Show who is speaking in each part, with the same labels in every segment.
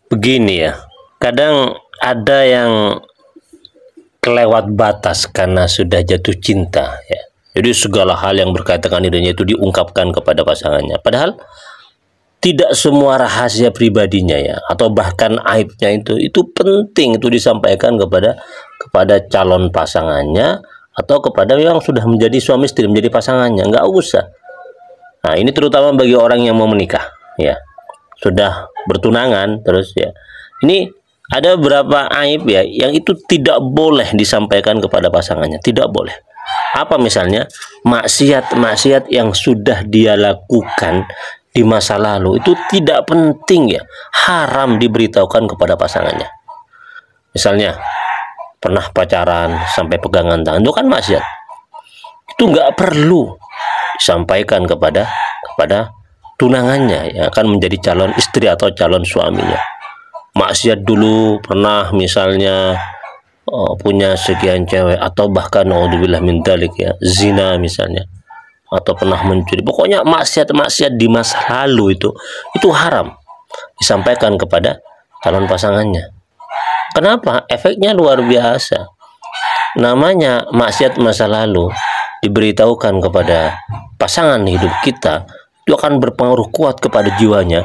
Speaker 1: Begini ya, kadang ada yang kelewat batas karena sudah jatuh cinta ya. Jadi segala hal yang berkaitan dengan dirinya itu diungkapkan kepada pasangannya. Padahal tidak semua rahasia pribadinya ya, atau bahkan aibnya itu penting itu disampaikan kepada calon pasangannya atau kepada yang sudah menjadi suami istri, menjadi pasangannya. Nggak usah. Nah, ini terutama bagi orang yang mau menikah ya, sudah bertunangan terus ya. Ini ada beberapa aib ya yang itu tidak boleh disampaikan kepada pasangannya, tidak boleh. Apa misalnya maksiat-maksiat yang sudah dia lakukan di masa lalu itu tidak penting ya, haram diberitahukan kepada pasangannya. Misalnya pernah pacaran sampai pegangan tangan, itu kan maksiat. Itu nggak perlu disampaikan kepada tunangannya yang akan menjadi calon istri atau calon suaminya. Maksiat dulu pernah misalnya punya sekian cewek, atau bahkan naudzubillah min dzalik ya, zina misalnya, atau pernah mencuri. Pokoknya maksiat-maksiat di masa lalu itu haram disampaikan kepada calon pasangannya. Kenapa? Efeknya luar biasa. Namanya maksiat masa lalu diberitahukan kepada pasangan hidup kita, itu akan berpengaruh kuat kepada jiwanya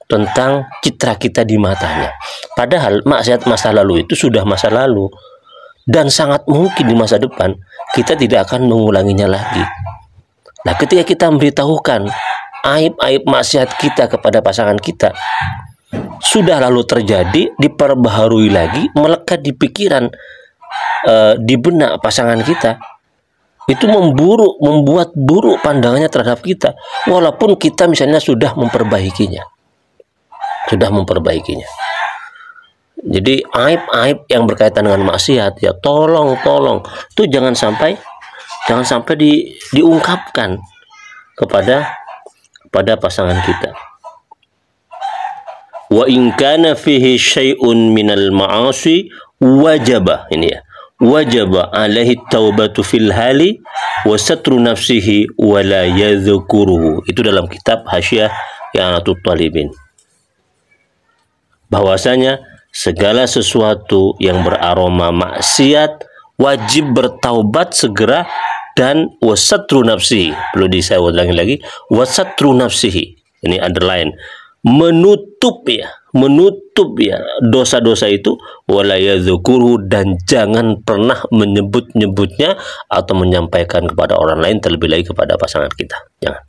Speaker 1: tentang citra kita di matanya. Padahal maksiat masa lalu itu sudah masa lalu, dan sangat mungkin di masa depan kita tidak akan mengulanginya lagi. Nah, ketika kita memberitahukan aib-aib maksiat kita kepada pasangan kita, sudah lalu terjadi, diperbaharui lagi, melekat di pikiran, di benak pasangan kita, itu membuat buruk pandangannya terhadap kita, walaupun kita misalnya sudah memperbaikinya. Jadi aib-aib yang berkaitan dengan maksiat ya, tolong itu jangan sampai diungkapkan kepada pasangan kita. Wa in kana fihi syai'un minal ma'asi wajaba, ini ya, wajaba alaihi taubatu fil hali wa satru nafsihi wa la yadhkuruhu. Itu dalam kitab Hasyiah I'anatul Talibin, bahwasanya segala sesuatu yang beraroma maksiat wajib bertaubat segera, dan wasatru nafsihi, perlu saya ulangi lagi, wasatru nafsihi, ini underline, menutup ya dosa-dosa itu, wala yadzukuruhu, dan jangan pernah menyebut-nyebutnya atau menyampaikan kepada orang lain, terlebih lagi kepada pasangan kita. Jangan.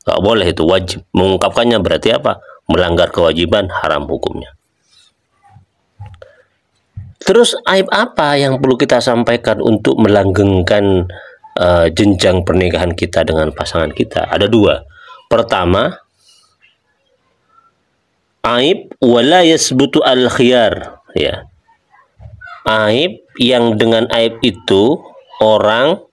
Speaker 1: Nggak boleh, itu wajib. Mengungkapkannya berarti apa? Melanggar kewajiban, haram hukumnya. Terus aib apa yang perlu kita sampaikan untuk melanggengkan jenjang pernikahan kita dengan pasangan kita? Ada dua. Pertama, aib wala yasbutu al khiyar ya. Aib yang dengan aib itu orang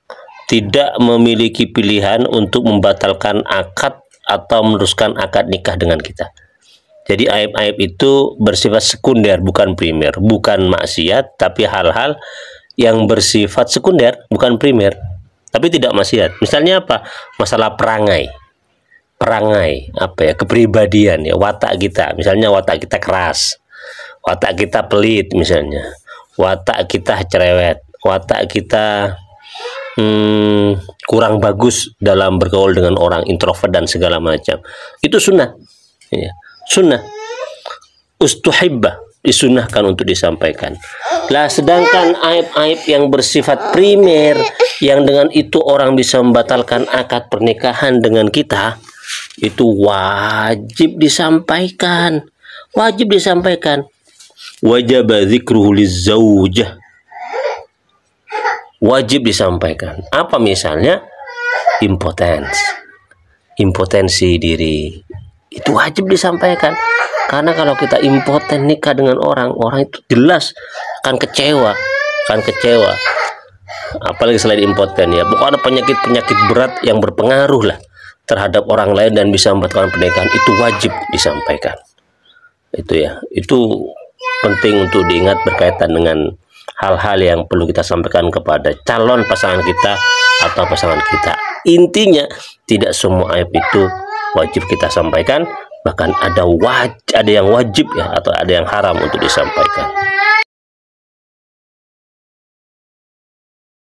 Speaker 1: tidak memiliki pilihan untuk membatalkan akad atau meneruskan akad nikah dengan kita. Jadi aib-aib itu bersifat sekunder, bukan primer, bukan maksiat, tapi hal-hal yang bersifat sekunder, bukan primer, tapi tidak maksiat. Misalnya apa? Masalah perangai, apa ya, kepribadian ya, watak kita. Misalnya watak kita keras, watak kita pelit misalnya, watak kita cerewet, watak kita kurang bagus dalam bergaul dengan orang, introvert dan segala macam. Itu sunnah ya. Sunnah ustuhibbah, disunnahkan untuk disampaikan. Lah, sedangkan aib-aib yang bersifat primer, yang dengan itu orang bisa membatalkan akad pernikahan dengan kita, itu wajib disampaikan. Wajib dzikruhu lizaujah, wajib disampaikan. Apa misalnya? Impotensi diri, itu wajib disampaikan. Karena kalau kita impoten nikah dengan orang itu jelas akan kecewa. Apalagi selain impoten ya, pokoknya penyakit berat yang berpengaruh lah terhadap orang lain dan bisa membatalkan pernikahan, itu wajib disampaikan. Itu ya, itu penting untuk diingat berkaitan dengan hal-hal yang perlu kita sampaikan kepada calon pasangan kita atau pasangan kita. Intinya, tidak semua aib itu wajib kita sampaikan, bahkan ada yang wajib ya, atau ada yang haram untuk disampaikan.